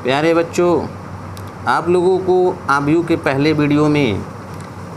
प्यारे बच्चों, आप लोगों को आव्यूह के पहले वीडियो में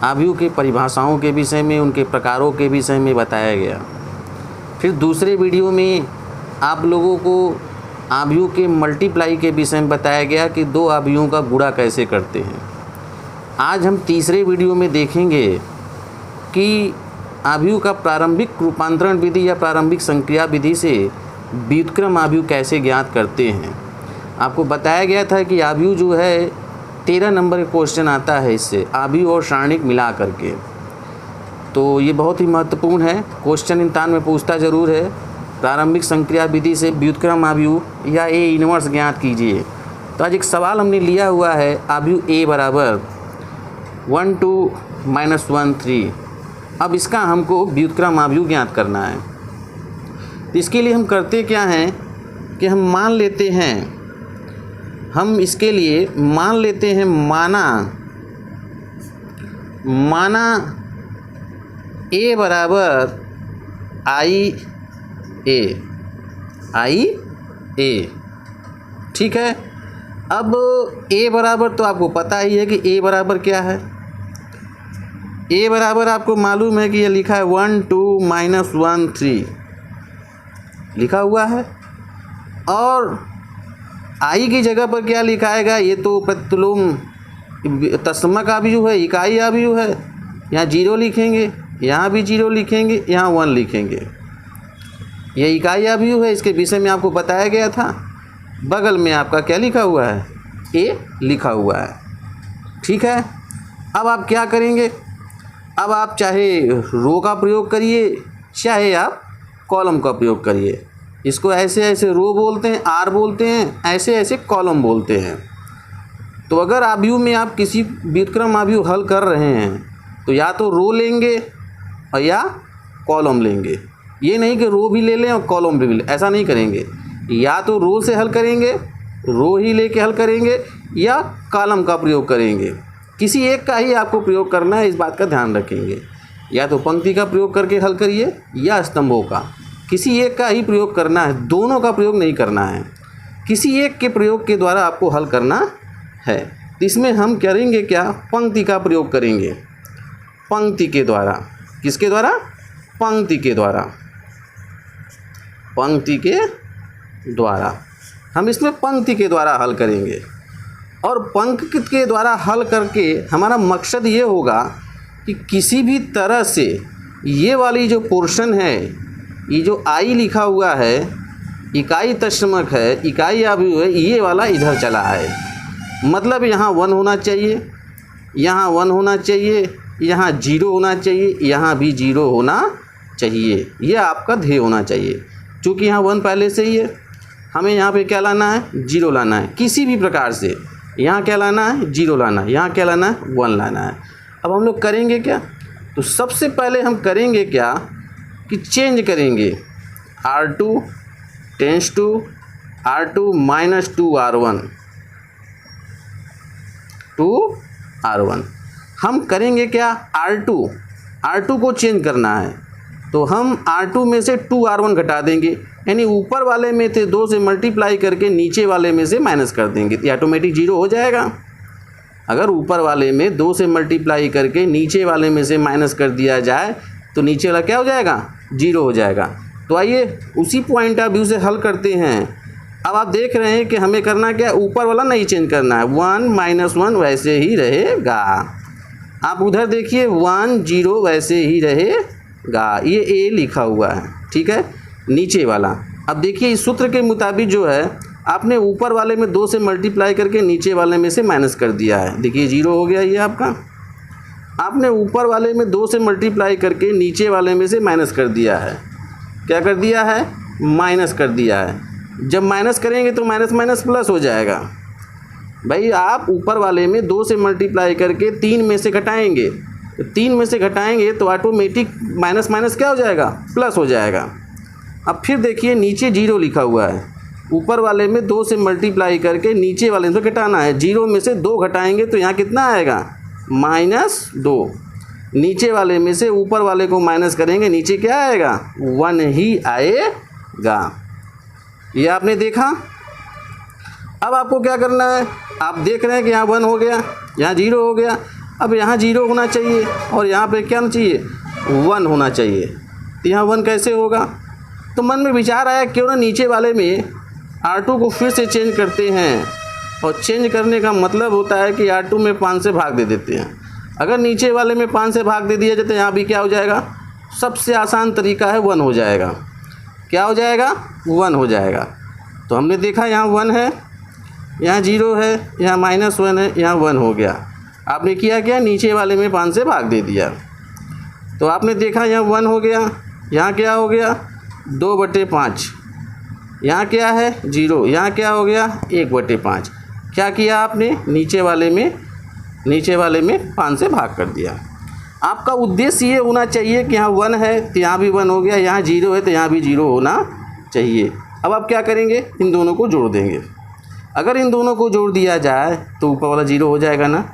आव्यूह के परिभाषाओं के विषय में, उनके प्रकारों के विषय में बताया गया। फिर दूसरे वीडियो में आप लोगों को आव्यूह के मल्टीप्लाई के विषय में बताया गया कि दो आव्यूहों का गुणा कैसे करते हैं। आज हम तीसरे वीडियो में देखेंगे कि आव्यूह का प्रारंभिक रूपांतरण विधि या प्रारंभिक संक्रिया विधि से व्युत्क्रम आव्यूह कैसे ज्ञात करते हैं। आपको बताया गया था कि आव्यूह जो है 13 नंबर का क्वेश्चन आता है इससे, आव्यूह और सारणिक मिला करके। तो ये बहुत ही महत्वपूर्ण है, क्वेश्चन इम्तिहान में पूछता ज़रूर है। प्रारंभिक संक्रिया विधि से व्युत्क्रम आव्यूह या ए इनवर्स ज्ञात कीजिए। तो आज एक सवाल हमने लिया हुआ है, आव्यूह ए बराबर 1 2 -1 3। अब इसका हमको व्युत्क्रम आव्यूह ज्ञात करना है। तो इसके लिए हम करते क्या हैं कि हम मान लेते हैं, हम इसके लिए मान लेते हैं माना ए बराबर आई ए, ठीक है। अब ए बराबर तो आपको पता ही है कि ए बराबर क्या है। ए बराबर आपको मालूम है कि ये लिखा है 1 2 -1 3 लिखा हुआ है, और आई की जगह पर क्या लिखाएगा, ये तो प्रतिलोम तत्समक आव्यूह है, इकाई आव्यूह है। यहाँ 0 लिखेंगे, यहाँ भी 0 लिखेंगे, यहाँ 1 लिखेंगे। ये इकाई आव्यूह है, इसके विषय में आपको बताया गया था। बगल में आपका क्या लिखा हुआ है, ए लिखा हुआ है, ठीक है। अब आप क्या करेंगे, अब आप चाहे रो का प्रयोग करिए, चाहे आप कॉलम का प्रयोग करिए। इसको ऐसे ऐसे रो बोलते हैं, आर बोलते हैं, ऐसे ऐसे कॉलम बोलते हैं। तो अगर आव्यूह में आप किसी व्युत्क्रम आव्यूह हल कर रहे हैं तो या तो रो लेंगे और या कॉलम लेंगे। ये नहीं कि रो भी ले लें और कॉलम भी ले, ऐसा नहीं करेंगे। या तो रो से हल करेंगे, रो ही लेके हल करेंगे, या कॉलम का प्रयोग करेंगे। किसी एक का ही आपको प्रयोग करना है, इस बात का ध्यान रखेंगे। या तो पंक्ति का प्रयोग करके हल करिए या स्तंभों का, किसी एक का ही प्रयोग करना है, दोनों का प्रयोग नहीं करना है। किसी एक के प्रयोग के द्वारा आपको हल करना है। तो इसमें हम करेंगे क्या, पंक्ति का प्रयोग करेंगे। पंक्ति के द्वारा, किसके द्वारा, पंक्ति के द्वारा, पंक्ति के द्वारा हम इसमें पंक्ति के द्वारा हल करेंगे। और पंक्ति के द्वारा हल करके हमारा मकसद ये होगा कि किसी भी तरह से ये वाली जो पोर्शन है, ये जो आई लिखा हुआ है, इकाई तत्समक है, इकाई आव्यूह है, ये वाला इधर चला है। मतलब यहाँ 1 होना चाहिए, यहाँ 1 होना चाहिए, यहाँ 0 होना चाहिए, यहाँ भी 0 होना चाहिए। ये आपका ध्येय होना चाहिए। क्योंकि यहाँ 1 पहले से ही है, हमें यहाँ पे क्या लाना है, 0 लाना है। किसी भी प्रकार से यहाँ क्या लाना है, 0 लाना है, यहाँ क्या लाना है, 1 लाना है। अब हम लोग करेंगे क्या, तो सबसे पहले हम करेंगे क्या कि चेंज करेंगे। R2 tense to R2 - 2R1 2R1। हम करेंगे क्या, R2 को चेंज करना है, तो हम R2 में से 2R1 घटा देंगे। यानी ऊपर वाले में थे 2 से मल्टीप्लाई करके नीचे वाले में से माइनस कर देंगे, तो ऑटोमेटिक 0 हो जाएगा। अगर ऊपर वाले में 2 से मल्टीप्लाई करके नीचे वाले में से माइनस कर दिया जाए तो नीचे वाला क्या हो जाएगा, 0 हो जाएगा। तो आइए उसी पॉइंट ऑफ व्यू से हल करते हैं। अब आप देख रहे हैं कि हमें करना क्या, ऊपर वाला नहीं चेंज करना है, 1 -1 वैसे ही रहेगा। आप उधर देखिए 1 0 वैसे ही रहेगा, ये ए लिखा हुआ है, ठीक है। नीचे वाला अब देखिए इस सूत्र के मुताबिक जो है, आपने ऊपर वाले में 2 से मल्टीप्लाई करके नीचे वाले में से माइनस कर दिया है। देखिए 0 हो गया ये आपका। आपने ऊपर वाले में 2 से मल्टीप्लाई करके नीचे वाले में से माइनस कर दिया है। क्या कर दिया है, माइनस कर दिया है। जब माइनस करेंगे तो माइनस माइनस प्लस हो जाएगा। भाई आप ऊपर वाले में 2 से मल्टीप्लाई करके 3 में से घटाएंगे, तो 3 में से घटाएंगे तो ऑटोमेटिक माइनस माइनस क्या हो जाएगा, प्लस हो जाएगा। अब फिर देखिए नीचे 0 लिखा हुआ है, ऊपर वाले में 2 से मल्टीप्लाई करके नीचे वाले में घटाना है। 0 में से 2 घटाएंगे तो यहाँ कितना आएगा, -2। नीचे वाले में से ऊपर वाले को माइनस करेंगे, नीचे क्या आएगा, 1 ही आएगा। ये आपने देखा। अब आपको क्या करना है, आप देख रहे हैं कि यहाँ 1 हो गया, यहाँ 0 हो गया। अब यहाँ 0 होना चाहिए और यहाँ पे क्या होना चाहिए, 1 होना चाहिए। तो यहाँ 1 कैसे होगा? तो मन में विचार आया क्यों ना नीचे वाले में R2 को फिर से चेंज करते हैं। और चेंज करने का मतलब होता है कि R2 में 5 से भाग दे देते हैं। अगर नीचे वाले में 5 से भाग दे दिया जाए तो यहाँ भी क्या हो जाएगा, सबसे आसान तरीका है 1 हो जाएगा। क्या हो जाएगा, 1 हो जाएगा। तो हमने देखा यहाँ 1 है, यहाँ 0 है, यहाँ -1 है, यहाँ 1 हो गया। आपने किया क्या, नीचे वाले में 5 से भाग दे दिया। तो आपने देखा यहाँ 1 हो गया, यहाँ क्या हो गया 2/5, यहाँ क्या है 0, यहाँ क्या हो गया 1/5। क्या किया आपने, नीचे वाले में 5 से भाग कर दिया। आपका उद्देश्य ये होना चाहिए कि यहाँ 1 है तो यहाँ भी 1 हो गया, यहाँ 0 है तो यहाँ भी 0 होना चाहिए। अब आप क्या करेंगे, इन दोनों को जोड़ देंगे। अगर इन दोनों को जोड़ दिया जाए तो ऊपर वाला 0 हो जाएगा ना।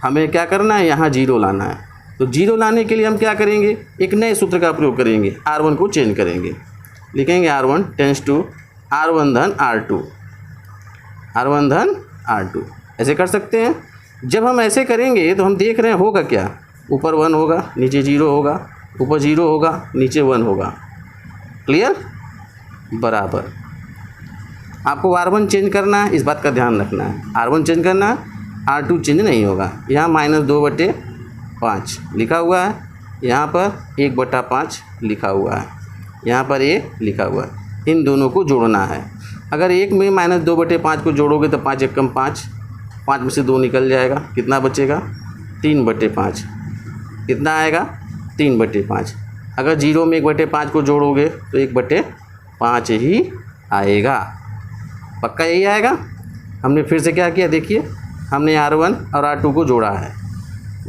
हमें क्या करना है, यहाँ 0 लाना है। तो 0 लाने के लिए हम क्या करेंगे, एक नए सूत्र का प्रयोग करेंगे, R1 को चेंज करेंगे। लिखेंगे R1 टेंस टू R1 धन R2, R1 धन R2। ऐसे कर सकते हैं। जब हम ऐसे करेंगे तो हम देख रहे हैं होगा क्या, ऊपर 1 होगा, नीचे 0 होगा, ऊपर 0 होगा, नीचे 1 होगा। क्लियर, बराबर। आपको R1 चेंज करना है, इस बात का ध्यान रखना है। R1 चेंज करना है, R2 चेंज नहीं होगा। यहाँ -2/5 लिखा हुआ है, यहाँ पर 1/5 लिखा हुआ है, यहाँ पर A लिखा हुआ है। इन दोनों को जोड़ना है। अगर एक में -2/5 को जोड़ोगे तो 5 एकम 5, 5 में से 2 निकल जाएगा, कितना बचेगा 3/5। कितना आएगा 3/5। अगर 0 में 1/5 को जोड़ोगे तो 1/5 ही आएगा। पक्का यही आएगा। हमने फिर से क्या किया, देखिए हमने R1 और R2 को जोड़ा है।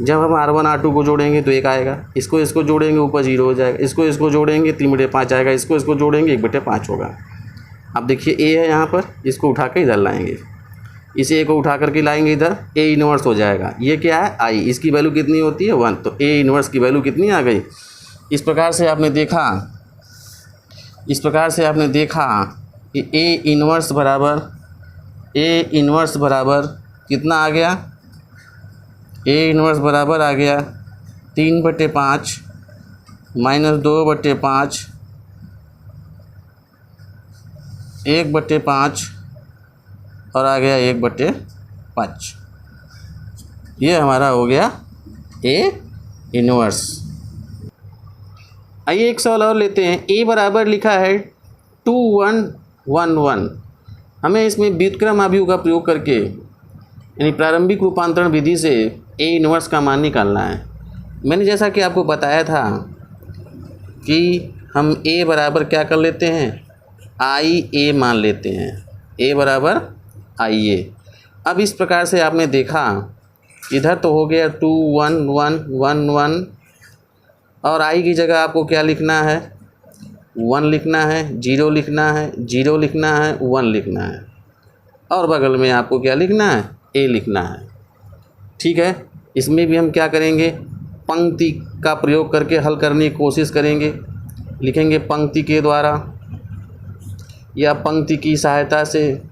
जब हम R1 R2 को जोड़ेंगे तो 1 आएगा, इसको जोड़ेंगे ऊपर 0 हो जाएगा, इसको जोड़ेंगे 3/5 आएगा, इसको जोड़ेंगे 1/5 होगा। अब देखिए A है यहाँ पर, इसको उठा के इधर लाएंगे, इस A को उठा करके लाएंगे इधर, A इन्वर्स हो जाएगा। ये क्या है I, इसकी वैल्यू कितनी होती है 1, तो A इन्वर्स की वैल्यू कितनी आ गई। इस प्रकार से आपने देखा कि A इन्वर्स बराबर कितना आ गया, A इन्वर्स बराबर आ गया 3/5 -2/5 1/5 और आ गया 1/5। ये हमारा हो गया A इन्वर्स। आइए एक सवाल और लेते हैं। A बराबर लिखा है 2 1 1 1। हमें इसमें व्युत्क्रम आव्यूह का प्रयोग करके यानी प्रारंभिक रूपांतरण विधि से A इन्वर्स का मान निकालना है। मैंने जैसा कि आपको बताया था कि हम A बराबर क्या कर लेते हैं, IA मान लेते हैं। A बराबर IA। अब इस प्रकार से आपने देखा, इधर तो हो गया 2 1 1 1 1 और I की जगह आपको क्या लिखना है, 1 लिखना है, 0 लिखना है, 0 लिखना है, 1 लिखना है और बगल में आपको क्या लिखना है, A लिखना है। ठीक है, इसमें भी हम क्या करेंगे, पंक्ति का प्रयोग करके हल करने की कोशिश करेंगे। लिखेंगे पंक्ति के द्वारा या पंक्ति की सहायता से,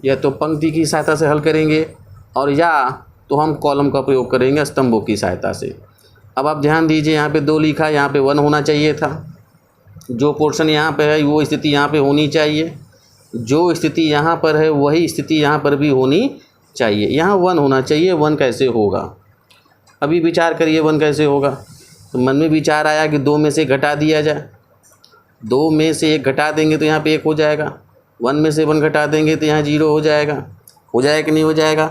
या तो पंक्ति की सहायता से हल करेंगे और या तो हम कॉलम का प्रयोग करेंगे स्तंभों की सहायता से। अब आप ध्यान दीजिए, यहाँ पे 2 लिखा है, यहाँ पे 1 होना चाहिए था। जो पोर्शन यहाँ पे है वो स्थिति यहाँ पे होनी चाहिए, जो स्थिति यहाँ पर है वही स्थिति यहाँ पर भी होनी चाहिए। यहाँ 1 होना चाहिए, 1 कैसे होगा, अभी विचार करिए 1 कैसे होगा। तो मन में विचार आया कि 2 में से घटा दिया जाए, 2 में से 1 घटा देंगे तो यहाँ पे 1 हो जाएगा, 1 में से 1 घटा देंगे तो यहाँ 0 हो जाएगा। हो जाएगा कि नहीं हो जाएगा।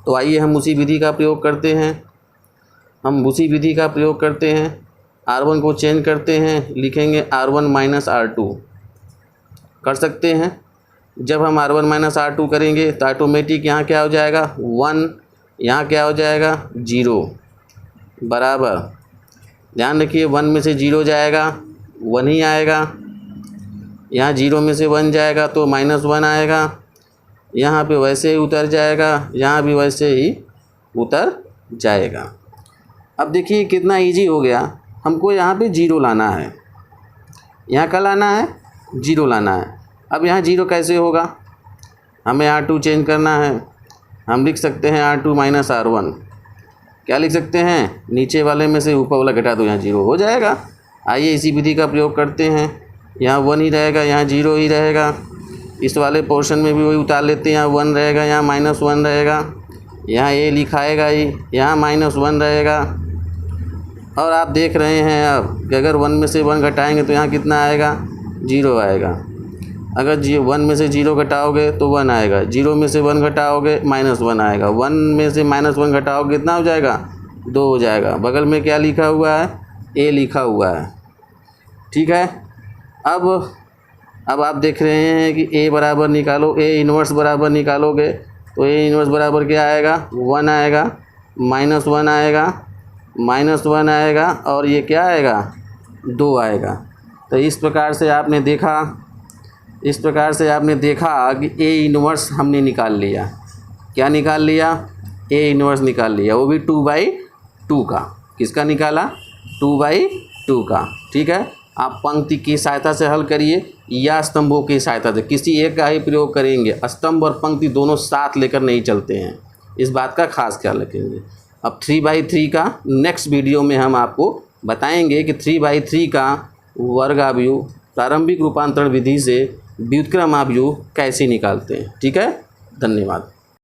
तो आइए हम उसी विधि का प्रयोग करते हैं, R1 को चेंज करते हैं, लिखेंगे R1 माइनस R2 कर सकते हैं। जब हम R1 माइनस R2 करेंगे तो ऑटोमेटिक यहाँ क्या हो जाएगा 1, यहाँ क्या हो जाएगा 0 बराबर, ध्यान रखिए 1 में से 0 जाएगा 1 ही आएगा, यहाँ 0 में से 1 जाएगा तो -1 आएगा, यहाँ पे वैसे ही उतर जाएगा, यहाँ भी वैसे ही उतर जाएगा। अब देखिए कितना इजी हो गया। हमको यहाँ पे जीरो लाना है, यहाँ क्या लाना है, जीरो लाना है। अब यहाँ जीरो कैसे होगा, हमें R2 चेंज करना है। हम लिख सकते हैं R2 माइनस R1, क्या लिख सकते हैं, नीचे वाले में से ऊपर वाला घटा दो, यहाँ जीरो हो जाएगा। आइए इसी विधि का प्रयोग करते हैं। यहाँ 1 ही रहेगा, यहाँ जीरो ही रहेगा। इस वाले पोर्शन में भी वही उतार लेते हैं, यहाँ 1 रहेगा, यहाँ -1 रहेगा, यहाँ A लिखाएगा ही, यहाँ -1 रहेगा। और आप देख रहे हैं अब कि अगर 1 में से 1 घटाएंगे तो यहाँ कितना आएगा, 0 आएगा। अगर 1 में से 0 घटाओगे तो 1 आएगा, 0 में से 1 घटाओगे -1 आएगा, 1 में से -1 घटाओगे कितना हो जाएगा, 2 हो जाएगा। बगल में क्या लिखा हुआ है, A लिखा हुआ है। ठीक है, अब आप देख रहे हैं कि A बराबर निकालो, A इन्वर्स बराबर निकालोगे तो A इन्वर्स बराबर क्या आएगा, 1 आएगा, -1 आएगा, -1 आएगा, और ये क्या आएगा, 2 आएगा। तो इस प्रकार से आपने देखा कि A इन्वर्स हमने निकाल लिया। क्या निकाल लिया, A इन्वर्स निकाल लिया, वो भी 2/2 का। किसका निकाला, 2/2 का। ठीक है, आप पंक्ति की सहायता से हल करिए या स्तंभों की सहायता से, किसी एक का ही प्रयोग करेंगे। स्तंभ और पंक्ति दोनों साथ लेकर नहीं चलते हैं, इस बात का खास ख्याल रखेंगे। अब 3/3 का नेक्स्ट वीडियो में हम आपको बताएंगे कि 3/3 का वर्गाव्यूह प्रारंभिक रूपांतरण विधि से व्युत्क्रमाव्यूह कैसे निकालते हैं। ठीक है, धन्यवाद।